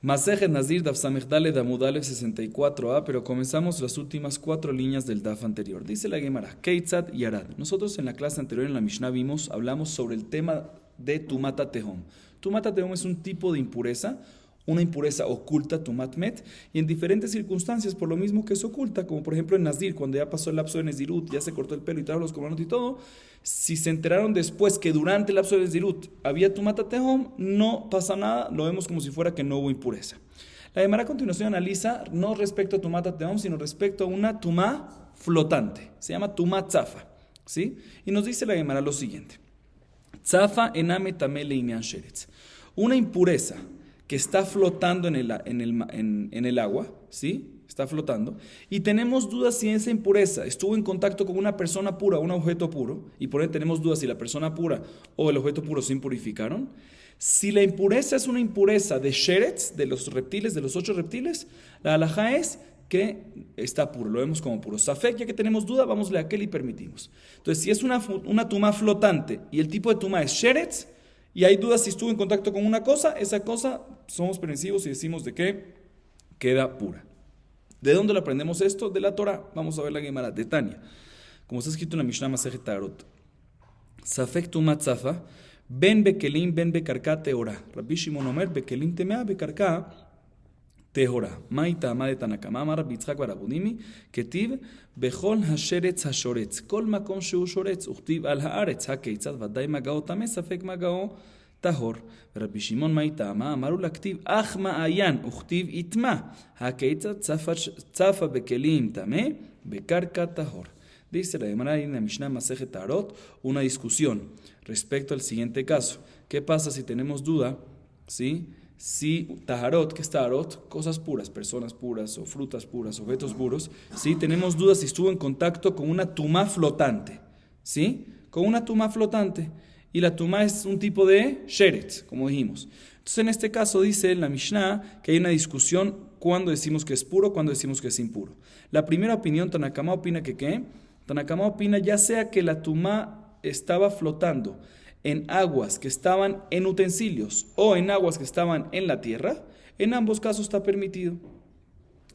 Masejet Nazir Daf Samechdale Damud Aleph 64a, pero comenzamos las últimas 4 líneas del Daf anterior. Dice la Gemara, Keitzat y Arad. Nosotros en la clase anterior en la Mishnah hablamos sobre el tema de Tumata Tehom. Tumata Tehom es un tipo de impureza, una impureza oculta, Tumat Met, y en diferentes circunstancias, por lo mismo que es oculta, como por ejemplo en Nazir, cuando ya pasó el lapso de Nezirut, ya se cortó el pelo y trajo los comandos y todo, si se enteraron después que durante el lapso de Nezirut había Tumata Tehom, no pasa nada, lo vemos como si fuera que no hubo impureza. La Gemara a continuación analiza no respecto a Tumata Tehom, sino respecto a una Tumá flotante, se llama Tumá Tzafa, ¿sí? Y nos dice la Gemara lo siguiente, Tzafa ename tamele inyan sheretz, una impureza que está flotando en el agua, ¿sí? Está flotando. Y tenemos dudas si esa impureza estuvo en contacto con una persona pura o un objeto puro, y por ende tenemos dudas si la persona pura o el objeto puro se impurificaron. Si la impureza es una impureza de sheretz, de los reptiles, de los 8 reptiles, la halajá es que está puro, lo vemos como puro. Safek, ya que tenemos duda, vamos a aquel y permitimos. Entonces, si es una tumá flotante y el tipo de tumá es sheretz, y hay dudas si estuvo en contacto con una cosa, esa cosa somos permisivos y decimos de que queda pura. ¿De dónde lo aprendemos esto? De la Torah. Vamos a ver la Gemara de Tania. Como está escrito en la Mishnah Masejet Tarot. Safek tumat zafa, ben bekelim ben bekarka teora. Rabbi Shimon Omer, bekelim temea bekarka tehora. Maita ama de Tanakama, amar Rabbi Yitzchak bar Abunimi, ketiv bechol hasheretz hashoretz. Kol makom sheu shoretz, uchtiv al haaretz hakeitzat, vadai magao tame, safek magao tahor. Rabbi Shimon maita ama, amaru laktiv ach ma'ayan, uchtiv itma, hakeitzat tzafa bekelim tame, bekarka tahor. Dice la Gemara en la Mishnah Masejet Tarot una discusión respecto al siguiente caso. ¿Qué pasa si tenemos duda? ¿Sí? Si taharot, ¿qué es taharot? Cosas puras, personas puras o frutas puras, objetos puros. ¿Sí? Tenemos dudas si estuvo en contacto con una tumá flotante. ¿Sí? Con una tumá flotante. Y la tumá es un tipo de sheretz, como dijimos. Entonces en este caso dice en la Mishnah que hay una discusión cuando decimos que es puro, cuando decimos que es impuro. La primera opinión, Tanakama opina que ¿qué? Tanakama opina ya sea que la tumá estaba flotando en aguas que estaban en utensilios o en aguas que estaban en la tierra, en ambos casos está permitido.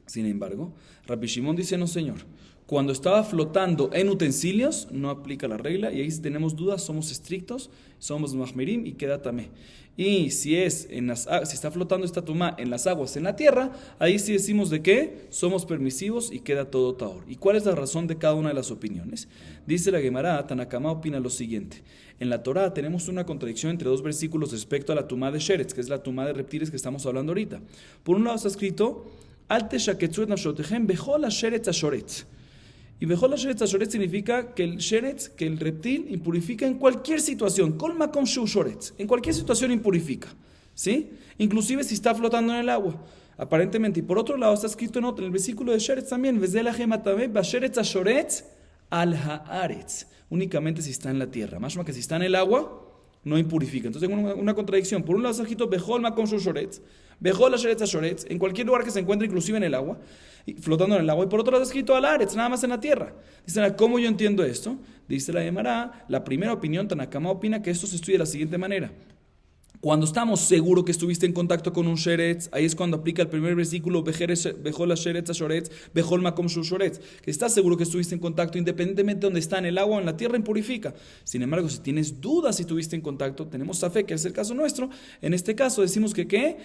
Sin embargo, Rabbi Shimon dice, no señor, cuando estaba flotando en utensilios no aplica la regla y ahí si tenemos dudas somos estrictos, somos mahmerim y queda tamé. Y si está flotando esta tumá en las aguas, en la tierra, ahí sí decimos de qué, somos permisivos y queda todo taor. ¿Y cuál es la razón de cada una de las opiniones? Dice la Gemara, Tanakama opina lo siguiente. En la Torá tenemos una contradicción entre 2 versículos respecto a la tumá de sheretz, que es la tumá de reptiles que estamos hablando ahorita. Por un lado está escrito, Alte shaketzu et nafshotechem bechol hasheretz hashoretz. Y bechol hasheretz hashoretz significa que el sheretz, que el reptil, impurifica en cualquier situación. Kol makom shu shoretz. En cualquier situación impurifica. ¿Sí? Inclusive si está flotando en el agua. Aparentemente. Y por otro lado está escrito en el versículo de sheretz también. Vezela gematame basheretz hashoretz al haaretz. Únicamente si está en la tierra. Más que si está en el agua, no impurifica. Entonces tengo una contradicción. Por un lado está escrito bechol makom shu shoretz. Bechol hasheretz hashoretz. En cualquier lugar que se encuentre, inclusive en el agua. Flotando en el agua, y por otro lado está escrito al aretz, nada más en la tierra. Dicen, ¿cómo yo entiendo esto? Dice la Gemara, la primera opinión, Tanakama opina que esto se estudia de la siguiente manera. Cuando estamos seguros que estuviste en contacto con un sheretz, ahí es cuando aplica el primer versículo, bechol hasheretz hashoretz, bechol makom shu shoretz, que estás seguro que estuviste en contacto, independientemente de donde está, en el agua o en la tierra, impurifica. Sin embargo, si tienes dudas si estuviste en contacto, tenemos safek, que es el caso nuestro. En este caso decimos que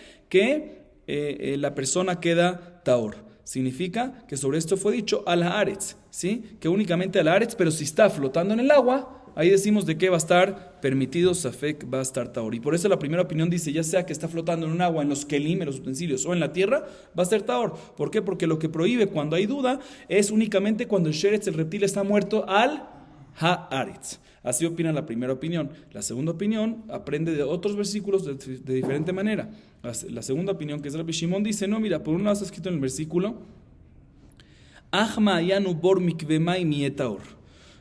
la persona queda taor. Significa que sobre esto fue dicho al haaretz, ¿sí? Que únicamente al haaretz, pero si está flotando en el agua, ahí decimos de qué va a estar permitido, safek va a estar taor. Y por eso la primera opinión dice, ya sea que está flotando en un agua, en los kelim, en los utensilios o en la tierra, va a ser taor. ¿Por qué? Porque lo que prohíbe cuando hay duda es únicamente cuando el sheretz, el reptil, está muerto al haaretz. Así opina la primera opinión. La segunda opinión aprende de otros versículos de diferente manera. La segunda opinión, que es Rabbi Shimon, dice, no, mira, por un lado está escrito en el versículo, Achma yanu bor mikvemai mietaor,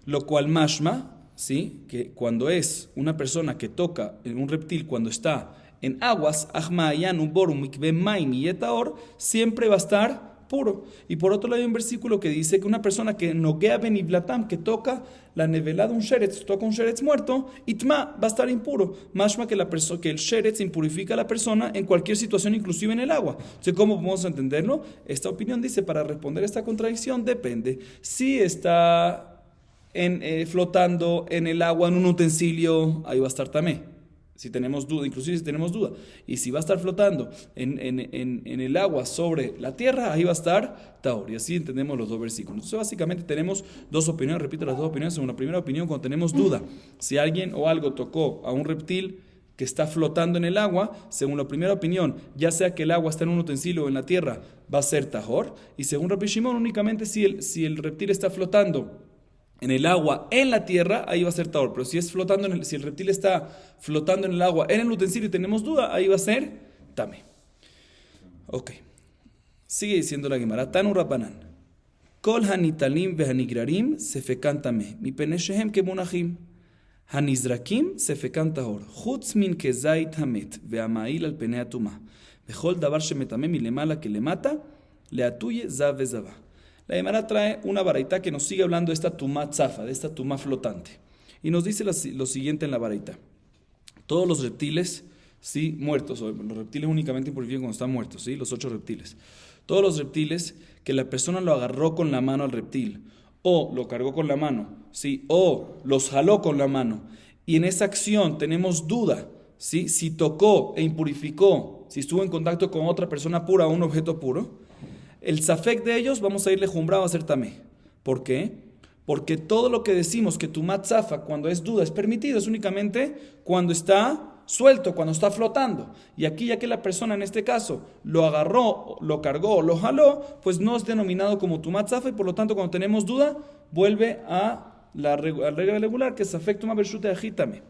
lo cual mashma, ¿sí? Que cuando es una persona que toca en un reptil, cuando está en aguas, Achma yanu bor mikvemai mietaor, siempre va a estar puro. Y por otro lado hay un versículo que dice que una persona que noguea beniblatam, que toca la nevelá de un sheretz, toca un sheretz muerto, itma va a estar impuro. Mashma que que el sheretz impurifica a la persona en cualquier situación, inclusive en el agua. Entonces, ¿cómo podemos entenderlo? Esta opinión dice, para responder a esta contradicción, depende. Si está flotando en el agua en un utensilio, ahí va a estar tamé. Si tenemos duda, inclusive si tenemos duda, y si va a estar flotando en el agua sobre la tierra, ahí va a estar tahor. Y así entendemos los dos versículos. Entonces, básicamente tenemos dos opiniones, repito las dos opiniones. En una primera opinión, cuando tenemos duda, si alguien o algo tocó a un reptil que está flotando en el agua, según la primera opinión, ya sea que el agua está en un utensilio o en la tierra, va a ser tahor. Y según Rabbi Shimon, únicamente si el reptil está flotando en el agua, en la tierra, ahí va a ser tahor. Pero si el reptil está flotando en el agua, en el utensilio y tenemos duda, ahí va a ser tame. Ok. Sigue diciendo la Gemara. Tanu Rabanan. Kol hanitalim vehanigrarim sefekan tame. Mi peneshehem kemunachim. Hanizrakim sefekan tahor. Chutz min kezait hamet ve'amail al penei atuma. Bechol davar shemetame milemala kelemata leatuye zav vezava. La Gemara trae una baraita que nos sigue hablando de esta tumá tzafa, de esta tumá flotante. Y nos dice lo siguiente en la baraita. Todos los reptiles, sí, muertos, los reptiles únicamente impurifican cuando están muertos, sí, los 8 reptiles. Todos los reptiles que la persona lo agarró con la mano al reptil, o lo cargó con la mano, sí, o los jaló con la mano, y en esa acción tenemos duda, sí, si tocó e impurificó, si estuvo en contacto con otra persona pura o un objeto puro, el safek de ellos vamos a irle jumbrado a hacer tamé. ¿Por qué? Porque todo lo que decimos que tumá tzafa cuando es duda es permitido, es únicamente cuando está suelto, cuando está flotando. Y aquí, ya que la persona en este caso lo agarró, lo cargó, lo jaló, pues no es denominado como tumá tzafa, y por lo tanto cuando tenemos duda vuelve a la regla regular, que es safek tumá bershute ajítame.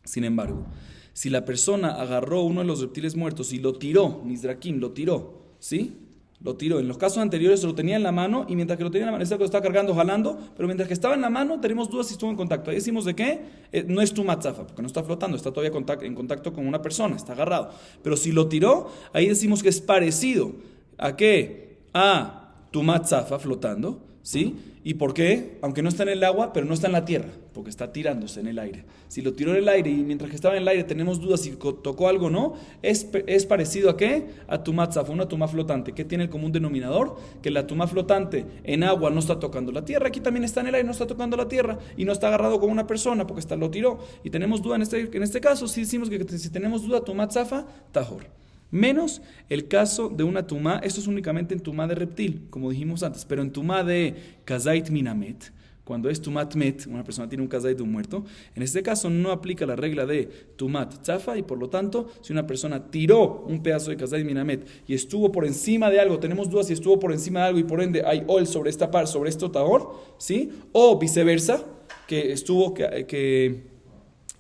Sin embargo, si la persona agarró uno de los reptiles muertos y lo tiró, Mizrakim lo tiró, ¿sí? Lo tiró. En los casos anteriores lo tenía en la mano, y mientras que lo tenía en la mano, es algo que está cargando, jalando, pero mientras que estaba en la mano tenemos dudas si estuvo en contacto. Ahí decimos de qué, no es tumá tzafa, porque no está flotando, está todavía en contacto con una persona, está agarrado. Pero si lo tiró, ahí decimos que es parecido a qué, a tumá tzafa flotando, ¿sí? ¿Y por qué? Aunque no está en el agua, pero no está en la tierra, porque está tirándose en el aire. Si lo tiró en el aire y mientras que estaba en el aire tenemos dudas si tocó algo o no, es parecido a qué? A tumá tzafa, una tumá flotante. ¿Qué tiene el común denominador? Que la tumá flotante en agua no está tocando la tierra, aquí también está en el aire, no está tocando la tierra, y no está agarrado con una persona porque lo tiró. Y tenemos duda en este caso, si decimos que si tenemos duda, tumá tzafa, tahor. Menos el caso de una tumá, esto es únicamente en tumá de reptil, como dijimos antes, pero en tumá de kazait minamet, cuando es tumat met, una persona tiene un kazait de un muerto, en este caso no aplica la regla de tumat tzafa, y por lo tanto, si una persona tiró un pedazo de kazait minamet y estuvo por encima de algo, tenemos dudas si estuvo por encima de algo y por ende hay ol sobre esta par, sobre este tahor, ¿sí? O viceversa,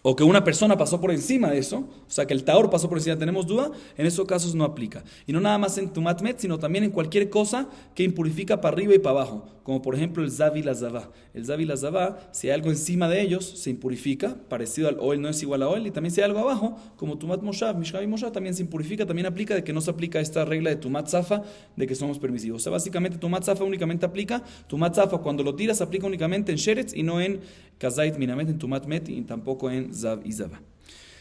o que una persona pasó por encima de eso, o sea que el tahor pasó por encima, tenemos duda, en esos casos no aplica. Y no nada más en tumat met, sino también en cualquier cosa que impurifica para arriba y para abajo, como por ejemplo el zav y la zavá. El zav y la zavá, si hay algo encima de ellos, se impurifica, parecido al oel, no es igual a oel, y también si hay algo abajo, como tumat moshav, mishkav y moshav, también se impurifica, también aplica de que no se aplica esta regla de tumat zafa, de que somos permisivos. O sea, básicamente tumat zafa únicamente aplica, tumat zafa cuando lo tiras aplica únicamente en sheretz y no en kazait minamet, en tumat met, y tampoco en zav y zavá.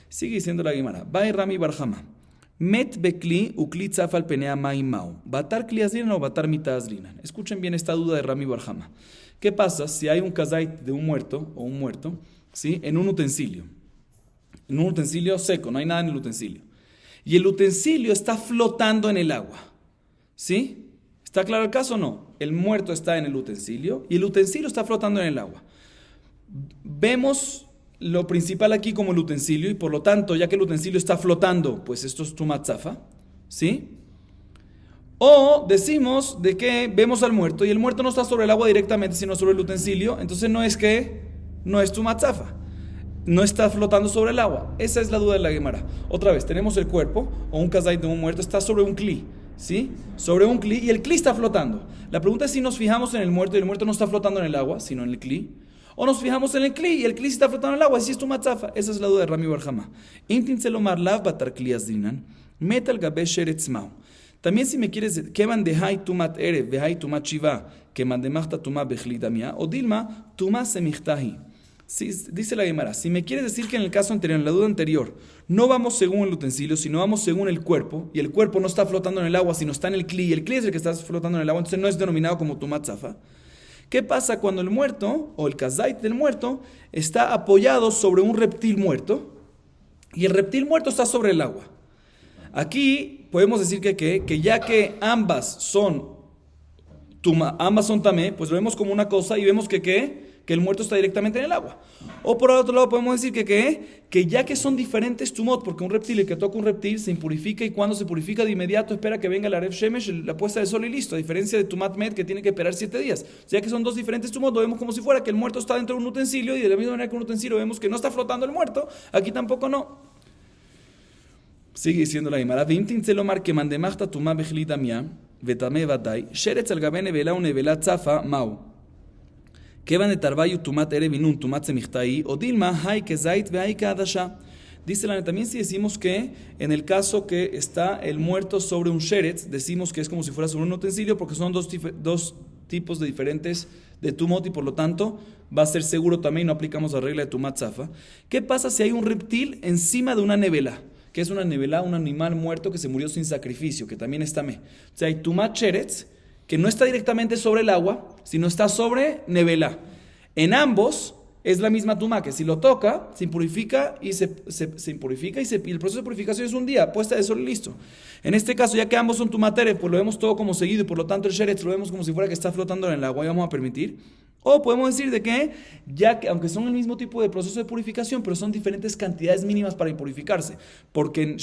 Sigue diciendo la Gemara. Bai Rami Barjama. Met bekli ukli tzafal penea maimau. Batar kli azrinan o batar mita azrinan. Escuchen bien esta duda de Rami Barjama. ¿Qué pasa si hay un kazait de un muerto o un muerto, ¿sí? En un utensilio? En un utensilio seco, no hay nada en el utensilio. Y el utensilio está flotando en el agua. ¿Sí? ¿Está claro el caso o no? El muerto está en el utensilio y el utensilio está flotando en el agua. Vemos lo principal aquí como el utensilio, y por lo tanto, ya que el utensilio está flotando, pues esto es tumat tzafa, ¿sí? O decimos de que vemos al muerto y el muerto no está sobre el agua directamente, sino sobre el utensilio, entonces no es tumat tzafa, no está flotando sobre el agua. Esa es la duda de la Gemara. Otra vez, tenemos el cuerpo o un kazait de un muerto, está sobre un kli, ¿sí? Sobre un kli, y el kli está flotando. La pregunta es si nos fijamos en el muerto y el muerto no está flotando en el agua, sino en el kli. O nos fijamos en el kli y el kli está flotando en el agua, así es tumat tzafa. Esa es la duda de Rami Barjama. Intin selomar lav batar kli azrinan, metal gabe sheretz mau. También si me quieres decir, Kevan de Hai Tumat Erev, de Hai Tumat Shiva, que mandemachta Tumat Bechlidamia, o Dilma, Tumat Semichtahi. Sí, dice la Gemara, si me quieres decir que en el caso anterior, en la duda anterior, no vamos según el utensilio, sino vamos según el cuerpo, y el cuerpo no está flotando en el agua, sino está en el cli, y el cli es el que está flotando en el agua, entonces no es denominado como Tumat Zafa. ¿Qué pasa cuando el muerto, o el kazait del muerto, está apoyado sobre un reptil muerto, y el reptil muerto está sobre el agua? Aquí podemos decir que ya que ambas son tamé, pues lo vemos como una cosa y vemos que el muerto está directamente en el agua. O por otro lado podemos decir que ya que son diferentes tumot, porque un reptil, el que toca un reptil, se impurifica y cuando se purifica de inmediato espera que venga la Aref Shemesh, la puesta de sol y listo, a diferencia de tumat med que tiene que esperar 7 días. O sea que son dos diferentes tumot, lo vemos como si fuera que el muerto está dentro de un utensilio y de la misma manera que un utensilio vemos que no está flotando el muerto, aquí tampoco no. Sigue diciendo la Gemara, Vimtin Tzelomar que mandemachta tumá bechlita mia, vetame vadai, sheretz al gabene vela une vela tzafa mau. Kevan de tarbayu tumat erevinun tumat semichtai, o dilma hay que zait ve hay que adasha. Dice la también si decimos que en el caso que está el muerto sobre un sheretz, decimos que es como si fuera sobre un utensilio porque son dos tipos de diferentes de tumot y por lo tanto va a ser seguro también, no aplicamos la regla de tumat zafa. ¿Qué pasa si hay un reptil encima de una nevela? Que es una nevela, un animal muerto que se murió sin sacrificio, que también está me. O sea, hay tumat sheretz, que no está directamente sobre el agua, sino está sobre nevela. En ambos es la misma tumá, que si lo toca, se impurifica y se impurifica y el proceso de purificación es un día, puesta de sol y listo. En este caso, ya que ambos son tumat erev, pues lo vemos todo como seguido y por lo tanto el sheretz lo vemos como si fuera que está flotando en el agua y vamos a permitir. O podemos decir de que, ya que aunque son el mismo tipo de proceso de purificación, pero son diferentes cantidades mínimas para impurificarse. Porque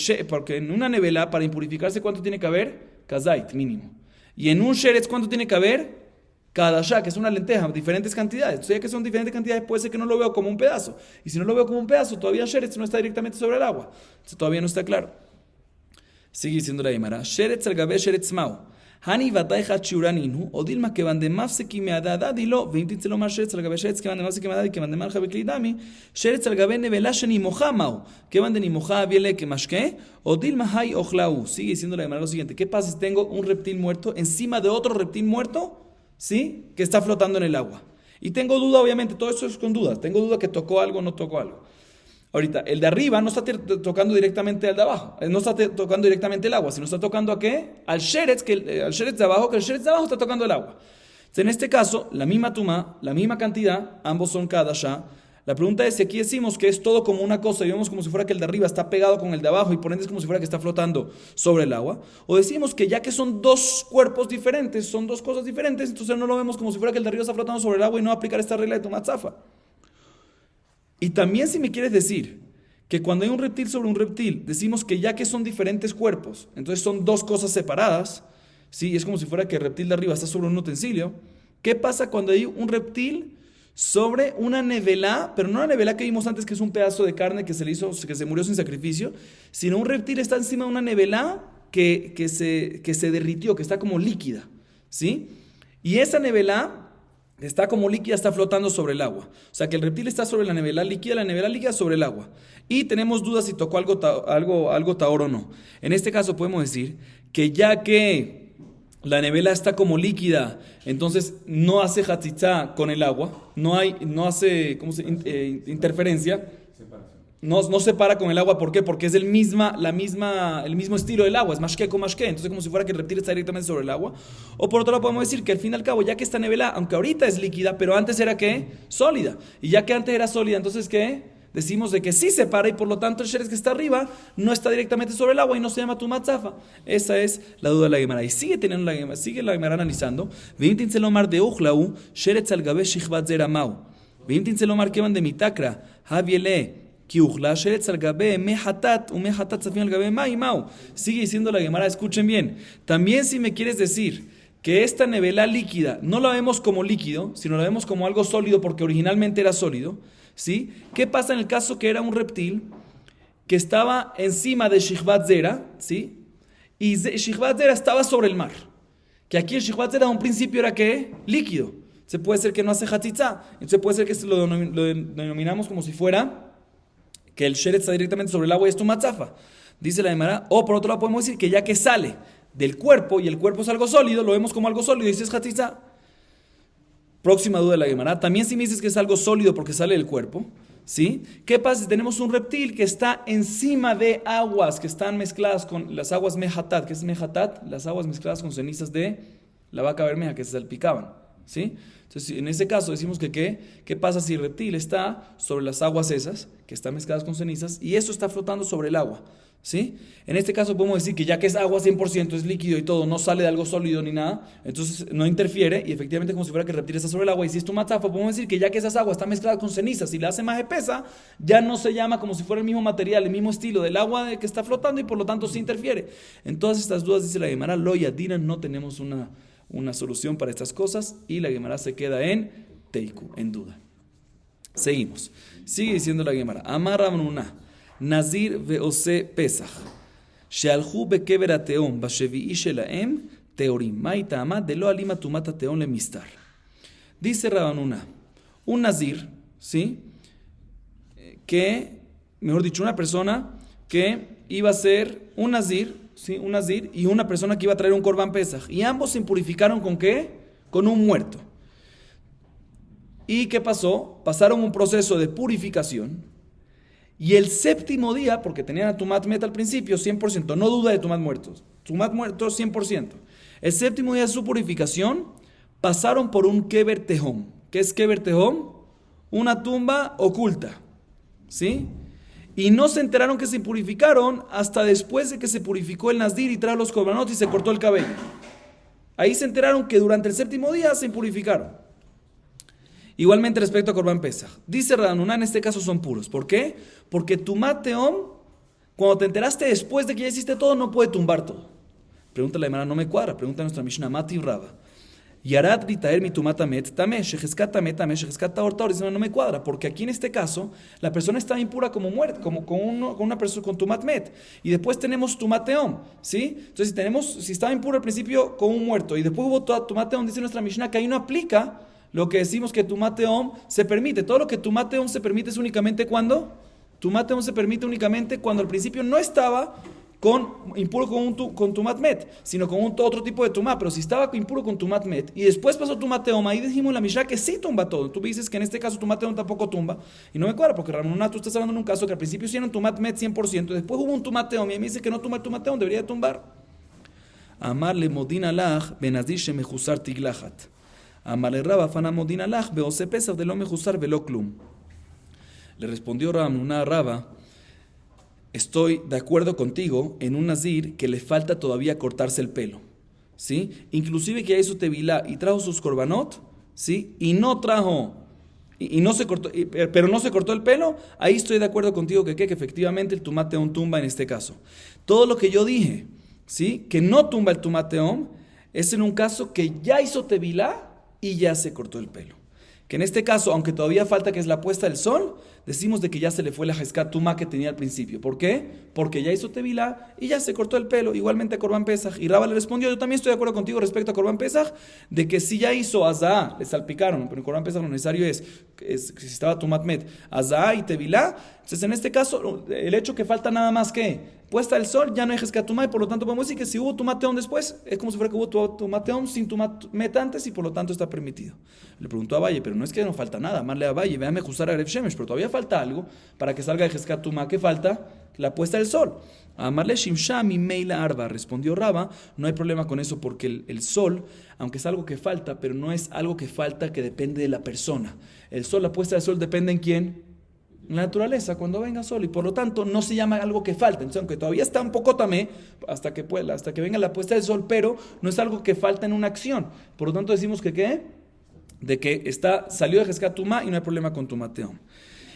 en una nevela, para impurificarse, ¿cuánto tiene que haber? Kazait, mínimo. Y en un sheretz, ¿cuánto tiene que haber? Kadashá, que es una lenteja, diferentes cantidades. Entonces, ya que son diferentes cantidades, puede ser que no lo veo como un pedazo. Y si no lo veo como un pedazo, todavía sheretz no está directamente sobre el agua. Entonces, todavía no está claro. Sigue diciendo la Gemara. Sheretz al gabe sheretz mau. Hani vatay hachiuraninu, o dilma que van de mafse que me adada, dilo, 20 lo más sheretz al gabe sheretz que van de mafse que me adada y que van de marja beklidami, sheretz al gabe nevelashe ni mohamau, que van de ni moja viele que mashke, o dilma hay ochlau. Sigue diciendo la Gemara lo siguiente: ¿qué pasa si tengo un reptil muerto encima de otro reptil muerto? ¿Sí? Que está flotando en el agua. Y tengo duda, obviamente, todo esto es con dudas. Tengo duda que tocó algo o no tocó algo. Ahorita, el de arriba no está tocando directamente al de abajo. No está tocando directamente el agua, sino está tocando ¿a qué? Al sheretz, al sheretz de abajo, que el sheretz de abajo está tocando el agua. Entonces, en este caso, la misma tumá, la misma cantidad, ambos son kadashá. La pregunta es si aquí decimos que es todo como una cosa y vemos como si fuera que el de arriba está pegado con el de abajo y por ende es como si fuera que está flotando sobre el agua. O decimos que ya que son dos cuerpos diferentes, son dos cosas diferentes, entonces no lo vemos como si fuera que el de arriba está flotando sobre el agua y no aplicar esta regla de tumat zafa. Y también si me quieres decir que cuando hay un reptil sobre un reptil, decimos que ya que son diferentes cuerpos, entonces son dos cosas separadas, ¿sí? Es como si fuera que el reptil de arriba está sobre un utensilio. ¿Qué pasa cuando hay un reptil sobre una nevela, pero no la nevela que vimos antes, que es un pedazo de carne que se murió sin sacrificio, sino un reptil está encima de una nevela que se derritió, que está como líquida, ¿sí? Y esa nevela está como líquida, está flotando sobre el agua. O sea que el reptil está sobre la nevela líquida sobre el agua. Y tenemos dudas si tocó algo taor o no. En este caso podemos decir que ya que la nevela está como líquida, entonces no hace hatzitzá con el agua, no hace interferencia, no separa con el agua. ¿Por qué? Porque es el mismo estilo del agua, es mashke con mashke, entonces como si fuera que el reptil está directamente sobre el agua. O por otro lado podemos decir que al fin y al cabo, ya que esta nevela, aunque ahorita es líquida, pero antes era ¿qué? Sólida. Y ya que antes era sólida, entonces ¿qué? Decimos de que sí separa y por lo tanto el sheretz que está arriba no está directamente sobre el agua y no se llama tumat zafa. Esa es la duda de la Gemara. Y sigue la Gemara analizando. Veintin selomar de uchlau, sheretz al gabe shichvat zeramau. Veintin selomar que van de mitakra, haviele, ki uchla, sheretz al gabe mehatat, mehatat zafin al gabe mai mau. Sigue diciendo la Gemara, escuchen bien. También si me quieres decir que esta nevela líquida no la vemos como líquido, sino la vemos como algo sólido porque originalmente era sólido, ¿sí? ¿Qué pasa en el caso que era un reptil que estaba encima de Shichvat Zera, ¿sí? Y Shichvat Zera estaba sobre el mar? Que aquí el Shichvat Zera a un principio era ¿qué? Líquido. Se puede ser que no hace hatzitzá. Entonces puede ser que lo denominamos como si fuera que el sheretz está directamente sobre el agua y es tumat zafa. Dice la Gemara. O por otro lado podemos decir que ya que sale del cuerpo, y el cuerpo es algo sólido, lo vemos como algo sólido, y dices Hatzitza. Próxima duda de la Gemara. También si me dices que es algo sólido porque sale del cuerpo, ¿sí? ¿Qué pasa si tenemos un reptil que está encima de aguas que están mezcladas con las aguas mehatat? ¿Qué es mehatat? Las aguas mezcladas con cenizas de la vaca bermeja que se salpicaban, ¿sí? Entonces, en ese caso decimos que ¿qué pasa si el reptil está sobre las aguas esas, que están mezcladas con cenizas, y eso está flotando sobre el agua? ¿Sí? En este caso podemos decir que ya que es agua 100%, es líquido y todo, no sale de algo sólido ni nada, entonces no interfiere, y efectivamente como si fuera que el reptil está sobre el agua, y si es tumatzafa, podemos decir que ya que esas aguas están mezcladas con cenizas y la hace más espesa, ya no se llama como si fuera el mismo material, el mismo estilo del agua que está flotando, y por lo tanto sí interfiere. En todas estas dudas dice la Gemara, lo yadina, no tenemos una solución para estas cosas, y la Gemara se queda en teiku, en duda. Seguimos. Sigue diciendo la Gemara, Amar Ramnuna, Nazir ve'ose Pesach, she'alhu bekever hateom bashevi'i shelaem teorim, mai ta'ama de lo alima tumat hateom lemistar. Dice Rabanuna, un Nazir, ¿sí? Que, mejor dicho, una persona que iba a ser un Nazir, ¿sí? Un Nazir y una persona que iba a traer un Korban Pesach, y ambos se impurificaron ¿con qué? Con un muerto. ¿Y qué pasó? Pasaron un proceso de purificación. Y el séptimo día, porque tenían a Tumat Met al principio, 100%, no duda de Tumat muertos. Tumat muertos, 100%. El séptimo día de su purificación, pasaron por un Kever Tehom. ¿Qué es Kever Tehom? Una tumba oculta. ¿Sí? Y no se enteraron que se purificaron hasta después de que se purificó el Nazir y trajo los korbanot y se cortó el cabello. Ahí se enteraron que durante el séptimo día se purificaron. Igualmente respecto a Korban Pesach, dice Rabanuna, en este caso son puros. ¿Por qué? Porque Tumat Teom, cuando te enteraste después de que ya hiciste todo, no puede tumbar todo. Pregunta la Gemara, no me cuadra. Pregunta a nuestra Mishnah, Mati Raba. Yarad ritaer mi tumat amet tameh, shecheskat tameh tameh, shecheskat taor taor. Dice, no me cuadra, porque aquí en este caso, la persona está impura como muerta, como con una persona con tumat met. Y después tenemos tumat teom, ¿sí? Entonces, si estaba impuro al principio con un muerto, y después hubo tumat teom, dice nuestra Mishnah, que ahí no aplica lo que decimos que Tumat Teom se permite. Todo lo que Tumat Teom se permite es únicamente cuando Tumat Teom se permite únicamente cuando al principio no estaba impuro con Tumat Met, sino con otro tipo de Tumat. Pero si estaba impuro con Tumat Met y después pasó Tumat Teom, ahí dijimos en la Mishnah que sí tumba todo. Tú dices que en este caso Tumat Teom tampoco tumba, y no me cuadra, porque Ramonuna, tú estás hablando en un caso que al principio sí era un Tumat Met 100%, y después hubo un Tumat Teom, y a mí me dice que no tumba el Tumat Teom, debería de tumbar. Amarle modin alach benazir shemejusar tiglachat. Amarle Raba fana modin alach beose pesach de lo mejusar velo klum. Le respondió Ramonuna a Raba: estoy de acuerdo contigo en un nazir que le falta todavía cortarse el pelo, ¿sí? Inclusive que ya hizo tevilá y trajo sus korbanot, ¿sí? Y no trajo, y no se cortó, pero no se cortó el pelo. Ahí estoy de acuerdo contigo que efectivamente el tumat teom tumba en este caso. Todo lo que yo dije, ¿sí? Que no tumba el tumat teom es en un caso que ya hizo tevilá y ya se cortó el pelo. Que en este caso, aunque todavía falta que es la puesta del sol, decimos de que ya se le fue la Jezcat Tumá que tenía al principio. ¿Por qué? Porque ya hizo tevilá y ya se cortó el pelo. Igualmente a Korban Pesach. Y Raba le respondió: yo también estoy de acuerdo contigo respecto a Korban Pesach, de que si ya hizo azahá, le salpicaron, pero en Korban Pesach lo necesario es que si estaba Tumat Met, azahá y tevilá. Entonces en este caso, el hecho que falta nada más que puesta del sol, ya no hay Jezcat Tumá, y por lo tanto podemos decir que si hubo Tumat Teom después, es como si fuera que hubo Tumat Teom sin Tumat Met antes, y por lo tanto está permitido. Le preguntó a Valle, pero no es que no falta nada, amarle a Valle, véame ajustar a Erev Shemesh, pero todavía falta algo para que salga de Jezcat Tumá. ¿Qué falta? La puesta del sol. Amarle Shimsha mi meila arba, respondió Raba, no hay problema con eso, porque el sol, aunque es algo que falta, pero no es algo que falta que depende de la persona. El sol, la puesta del sol depende en quién. La naturaleza, cuando venga sol, y por lo tanto no se llama algo que falta. Entonces, aunque todavía está un poco tamé hasta que venga la puesta del sol, pero no es algo que falta en una acción. Por lo tanto decimos que ¿qué? De que salió de Jezcat Tumá y no hay problema con Tumat Teom.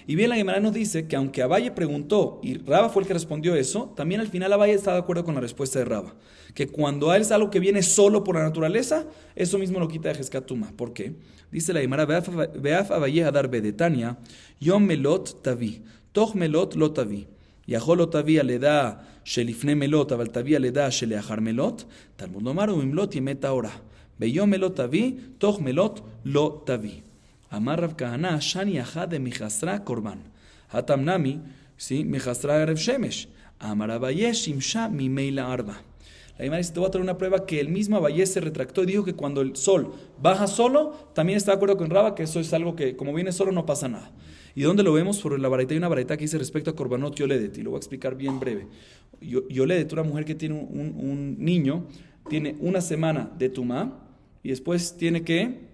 Y bien, la Gemara nos dice que aunque Abaye preguntó y Raba fue el que respondió eso, también al final Abaye está de acuerdo con la respuesta de Raba, que cuando es algo que viene solo por la naturaleza, eso mismo lo quita de Jezcat Tumá. ¿Por qué? Dice la Gemara: Beaf Abaye hadar bedetania yom melot tavi toch melot lo tavi yachol lo tavi aleda shelifne melot aval tavi aleda sheleachar melot talmud lomar umimlot yemet haora beyom melot tavi toch melot lo tavi. Amar Rav Kahana shani achad de mijasra korban hatam nami, sí, mijasra Erev Shemesh. Amar Abaye shimsha mi meila arba. La Gemara dice, te voy a traer una prueba que el mismo Abayé se retractó y dijo que cuando el sol baja solo, también está de acuerdo con Raba, que eso es algo que como viene solo no pasa nada. ¿Y dónde lo vemos? Por la baraita. Hay una baraita que dice respecto a Korbanot Yoledet, y lo voy a explicar bien breve. Yoledet, una mujer que tiene un niño, tiene una semana de tumá, y después tiene que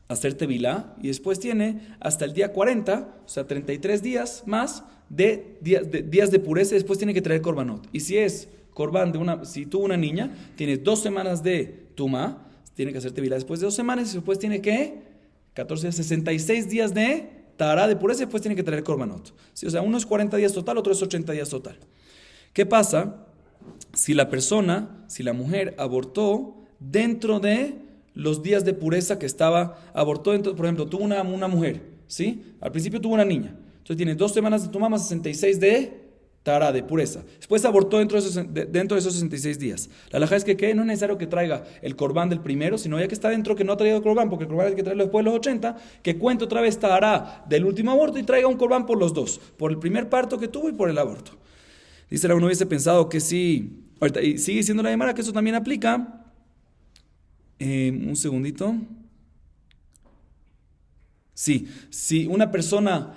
hacer tevilá, y después tiene hasta el día 40, o sea, 33 días más de días de pureza, y después tiene que traer korbanot. Y si es korban si tuvo una niña, tiene 2 semanas de tumá, tiene que hacer tevilá después de 2 semanas, y después tiene que 66 días de tará de pureza, y después tiene que traer korbanot. ¿Sí? O sea, uno es 40 días total, otro es 80 días total. ¿Qué pasa si la mujer abortó dentro de los días de pureza que abortó dentro? Por ejemplo, tuvo una mujer, ¿sí? Al principio tuvo una niña, entonces tiene 2 semanas de tumá más 66 de tará, de pureza. Después abortó dentro de esos 66 días. La halajá es que no es necesario que traiga el corbán del primero, sino ya que está dentro que no ha traído el corbán, porque el corbán hay que traerlo después de los 80, que cuente otra vez tará del último aborto y traiga un corbán por los dos, por el primer parto que tuvo y por el aborto. Dice, uno hubiese pensado que sí, ahorita, y sigue diciendo la Gemara que eso también aplica. Un segundito. Sí, si una persona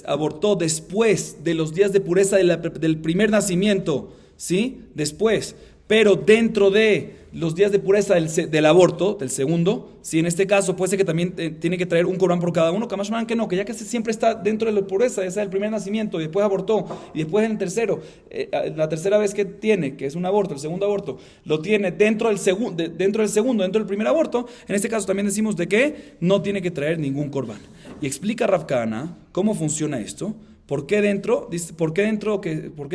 abortó después de los días de pureza del primer nacimiento, ¿sí? Después, pero dentro de los días de pureza del aborto, del segundo, ¿sí? En este caso puede ser que también tiene que traer un corbán por cada uno, Kamashman que no, que ya que siempre está dentro de la pureza, ese es el primer nacimiento, y después abortó, y después en el tercero, la tercera vez que tiene, que es un aborto, el segundo aborto, lo tiene dentro del segundo, dentro del primer aborto, en este caso también decimos de que no tiene que traer ningún corbán. Y explica Rav Kahana cómo funciona esto. ¿Por qué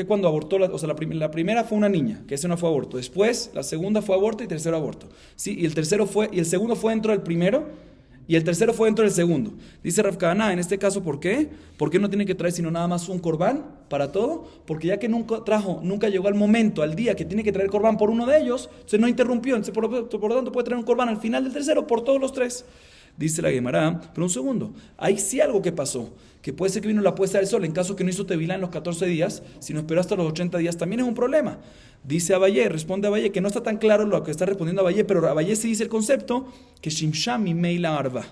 cuando abortó, la primera fue una niña, que ese no fue aborto, después la segunda fue aborto y tercero aborto, ¿sí? Y el segundo fue dentro del primero y el tercero fue dentro del segundo. Dice Rav Kahana, en este caso, ¿por qué? ¿Por qué no tiene que traer sino nada más un corbán para todo? Porque ya que nunca llegó al momento, al día que tiene que traer corbán por uno de ellos, entonces no interrumpió, entonces por lo tanto puede traer un corbán al final del tercero por todos los 3. Dice la Gemara, pero un segundo, hay sí algo que pasó, que puede ser que vino la puesta del sol, en caso que no hizo tevilá en los 14 días, sino esperó hasta los 80 días, también es un problema. Dice Abayé, responde Abayé, que no está tan claro lo que está respondiendo Abayé, pero Abayé sí dice el concepto, que Shimsham y Meila Arba,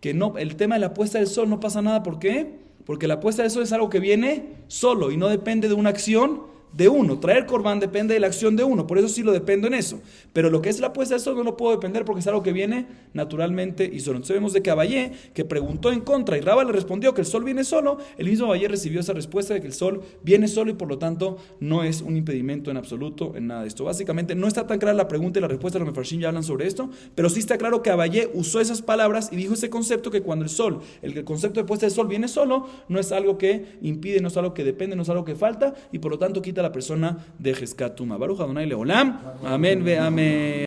que no, el tema de la puesta del sol no pasa nada, ¿por qué? Porque la puesta del sol es algo que viene solo y no depende de una acción de uno. Traer corbán depende de la acción de uno, por eso sí lo dependo en eso. Pero lo que es la puesta del sol no lo puedo depender porque es algo que viene naturalmente y solo. Entonces vemos de que Abayé, que preguntó en contra y Raba le respondió que el sol viene solo, el mismo Abayé recibió esa respuesta de que el sol viene solo y por lo tanto no es un impedimento en absoluto en nada de esto. Básicamente no está tan clara la pregunta y la respuesta, los mefarshim ya hablan sobre esto, pero sí está claro que Abayé usó esas palabras y dijo ese concepto que cuando el concepto de puesta del sol viene solo, no es algo que impide, no es algo que depende, no es algo que falta y por lo tanto quita la persona de Jezcat Tuma. Baruch Adonai Leolam. Amén ve amén.